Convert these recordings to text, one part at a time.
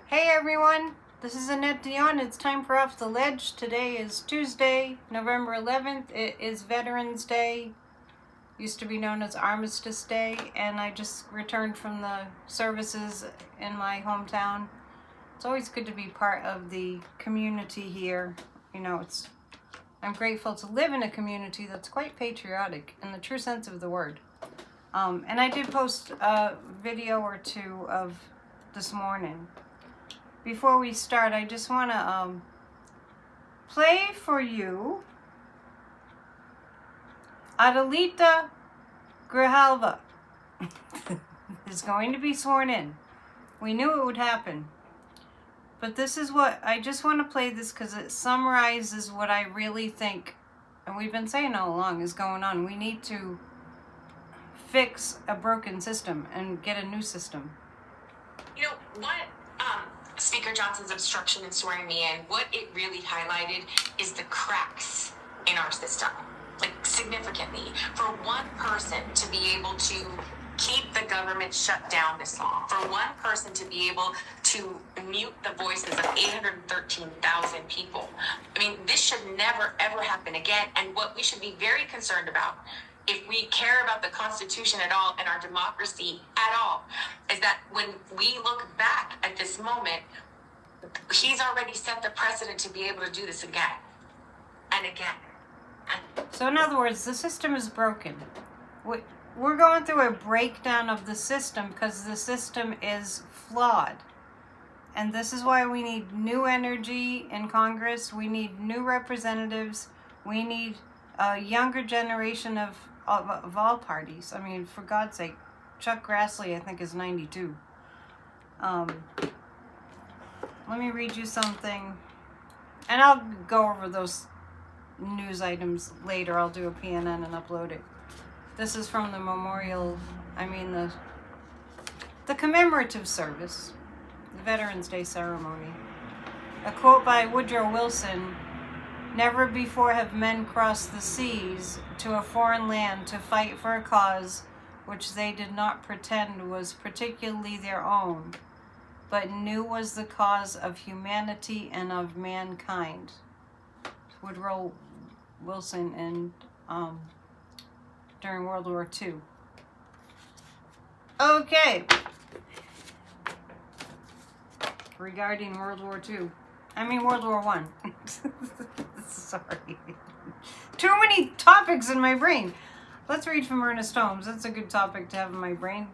Hey everyone, this is Annette Dion. It's time for Off the Ledge. Today is Tuesday, November 11th. It is Veterans Day, used to be known as Armistice Day, and I just returned from the services in my hometown. It's always good to be part of the community here. You know, I'm grateful to live in a community that's quite patriotic in the true sense of the word. And I did post a video or two of this morning. Before we start, I just want to play for you Adelita Grijalva is going to be sworn in. We knew it would happen. But this is what, I just want to play this because it summarizes what I really think, and we've been saying all along, is going on. We need to fix a broken system and get a new system. You know, what Speaker Johnson's obstruction in swearing me in, what it really highlighted is the cracks in our system. Like, significantly. For one person to be able to keep the government shut down this long, for one person to be able to mute the voices of 813,000 people. I mean, this should never, ever happen again. And what we should be very concerned about, if we care about the Constitution at all and our democracy at all, is that when we look back at this moment, he's already set the precedent to be able to do this again and again. So in other words, the system is broken. We're going through a breakdown of the system because the system is flawed. And this is why we need new energy in Congress. We need new representatives. We need a younger generation of all parties. I mean, for God's sake, Chuck Grassley, I think, is 92. Let me read you something. And I'll go over those news items later. I'll do a PNN and upload it. This is from the the commemorative service, the Veterans Day ceremony. A quote by Woodrow Wilson: "Never before have men crossed the seas to a foreign land to fight for a cause which they did not pretend was particularly their own, but knew was the cause of humanity and of mankind." Woodrow Wilson during World War II. Okay. Regarding World War II. World War I. Sorry. Too many topics in my brain. Let's read from Ernest Holmes. That's a good topic to have in my brain.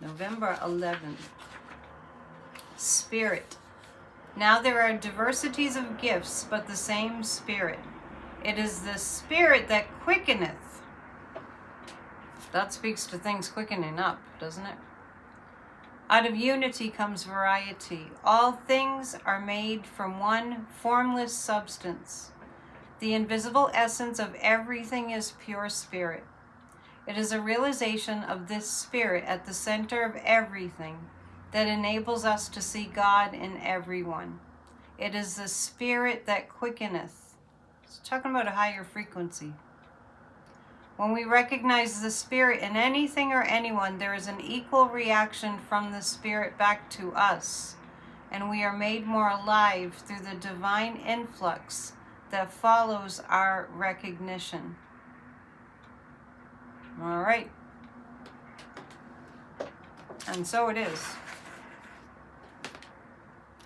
November 11th. Spirit. Now there are diversities of gifts, but the same Spirit. It is the Spirit that quickeneth. That speaks to things quickening up, doesn't it? Out of unity comes variety. All things are made from one formless substance. The invisible essence of everything is pure spirit. It is a realization of this spirit at the center of everything that enables us to see God in everyone. It is the spirit that quickeneth. It's talking about a higher frequency. When we recognize the Spirit in anything or anyone, there is an equal reaction from the Spirit back to us, and we are made more alive through the divine influx that follows our recognition. All right. And so it is.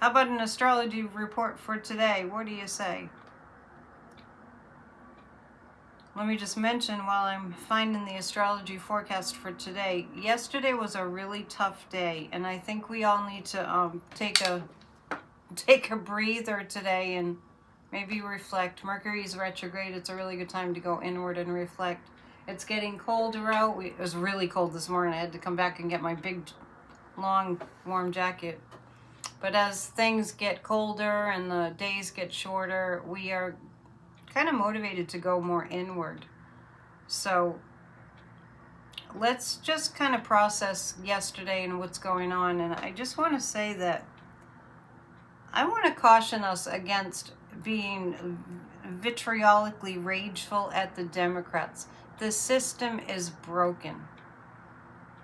How about an astrology report for today? What do you say? Let me just mention while I'm finding the astrology forecast for today. Yesterday was a really tough day, and I think we all need to take a breather today and maybe reflect. Mercury's retrograde. It's a really good time to go inward and reflect. It's getting colder out. It was really cold this morning. I had to come back and get my big, long, warm jacket. But as things get colder and the days get shorter, we are kind of motivated to go more inward. So let's just kind of process yesterday and what's going on. And I just want to say that I want to caution us against being vitriolically rageful at the Democrats. The system is broken.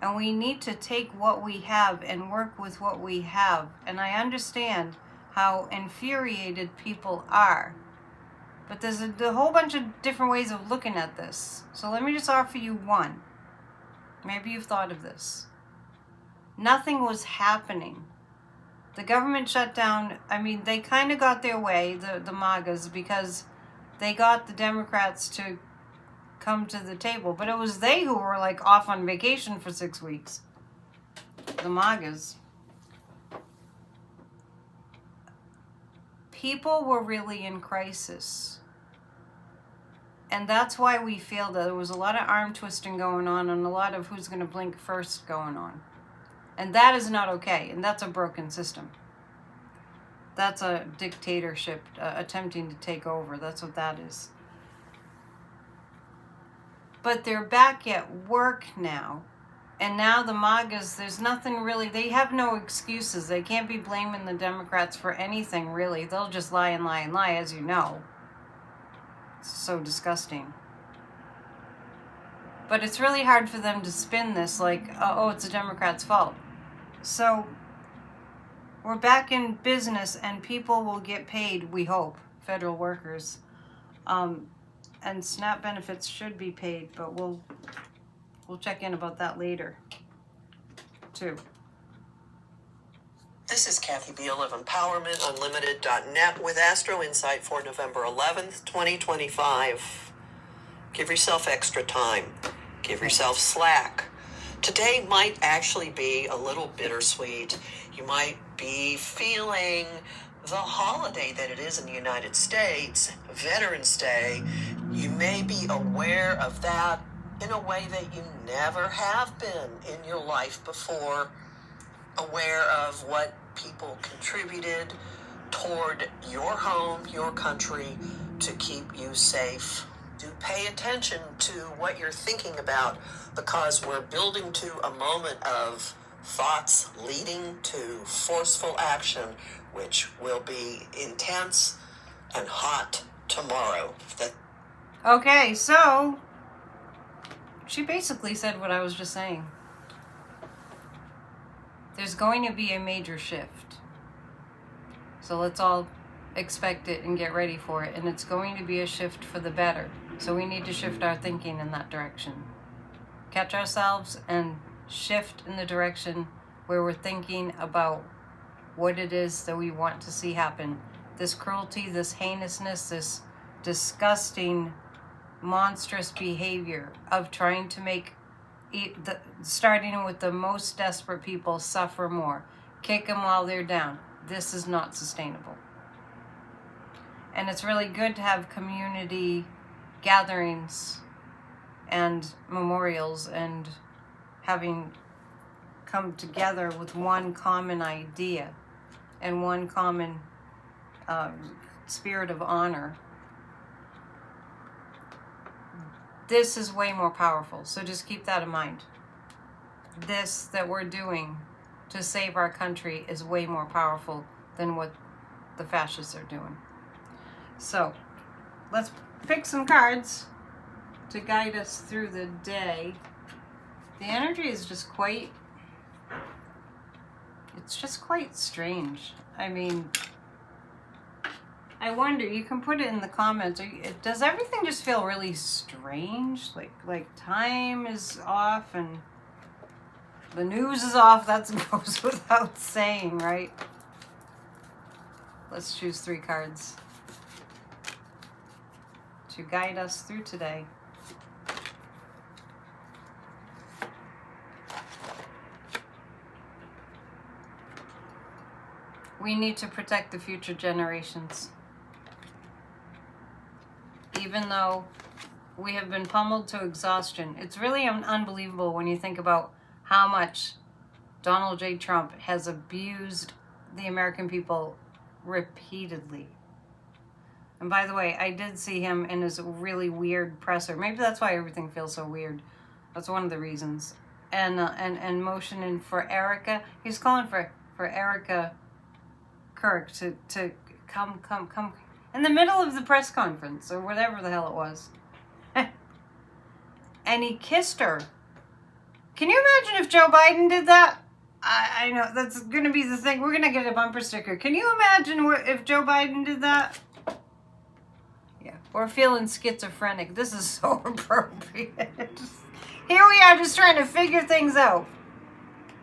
And we need to take what we have and work with what we have. And I understand how infuriated people are. But there's a whole bunch of different ways of looking at this. So let me just offer you one. Maybe you've thought of this. Nothing was happening. The government shut down. I mean, they kind of got their way, the MAGAs, because they got the Democrats to come to the table. But it was they who were like off on vacation for 6 weeks. The MAGAs. People were really in crisis. And that's why we feel that there was a lot of arm twisting going on and a lot of who's going to blink first going on. And that is not okay. And that's a broken system. That's a dictatorship attempting to take over. That's what that is. But they're back at work now. And now the MAGAs, there's nothing really, they have no excuses. They can't be blaming the Democrats for anything, really. They'll just lie and lie and lie, as you know. It's so disgusting. But it's really hard for them to spin this like, oh, it's the Democrats' fault. So we're back in business and people will get paid, we hope, federal workers. And SNAP benefits should be paid, but we'll check in about that later, too. This is Kathy Beal of EmpowermentUnlimited.net with Astro Insight for November 11th, 2025. Give yourself extra time. Give yourself slack. Today might actually be a little bittersweet. You might be feeling the holiday that it is in the United States, Veterans Day. You may be aware of that in a way that you never have been in your life before, aware of what people contributed toward your home, your country, to keep you safe. Do pay attention to what you're thinking about, because we're building to a moment of thoughts leading to forceful action, which will be intense and hot tomorrow. Okay, so she basically said what I was just saying. There's going to be a major shift. So let's all expect it and get ready for it. And it's going to be a shift for the better. So we need to shift our thinking in that direction. Catch ourselves and shift in the direction where we're thinking about what it is that we want to see happen. This cruelty, this heinousness, this disgusting, monstrous behavior of trying to make, starting with the most desperate people, suffer more. Kick them while they're down. This is not sustainable. And it's really good to have community gatherings and memorials and having come together with one common idea and one common spirit of honor. This is way more powerful, so just keep that in mind. This that we're doing to save our country is way more powerful than what the fascists are doing. So, let's pick some cards to guide us through the day. The energy is just quite, it's just quite strange. I mean, I wonder, you can put it in the comments, does everything just feel really strange? Like time is off and the news is off? That goes without saying, right? Let's choose 3 cards to guide us through today. We need to protect the future generations. Even though we have been pummeled to exhaustion. It's really unbelievable when you think about how much Donald J. Trump has abused the American people repeatedly. And by the way, I did see him in his really weird presser. Maybe that's why everything feels so weird. That's one of the reasons. And motioning for Erica. He's calling for Erica Kirk to come in the middle of the press conference or whatever the hell it was. And he kissed her. Can you imagine if Joe Biden did that? I know, that's going to be the thing. We're going to get a bumper sticker. Can you imagine if Joe Biden did that? Yeah, we're feeling schizophrenic. This is so appropriate. Here we are just trying to figure things out.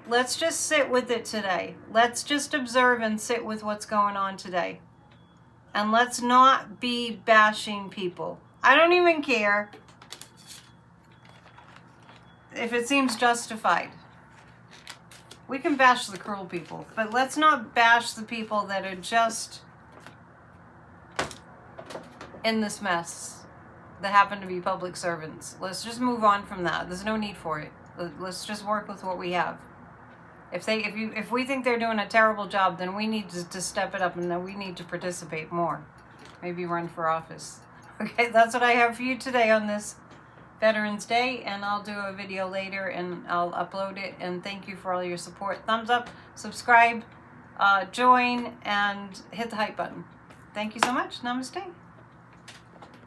Let's just sit with it today. Let's just observe and sit with what's going on today. And let's not be bashing people. I don't even care if it seems justified. We can bash the cruel people, but let's not bash the people that are just in this mess, that happen to be public servants. Let's just move on from that. There's no need for it. Let's just work with what we have. If we think they're doing a terrible job, then we need to step it up, and then we need to participate more. Maybe run for office. Okay, that's what I have for you today on this Veterans Day, and I'll do a video later and I'll upload it. And thank you for all your support. Thumbs up, subscribe, join, and hit the hype button. Thank you so much. Namaste.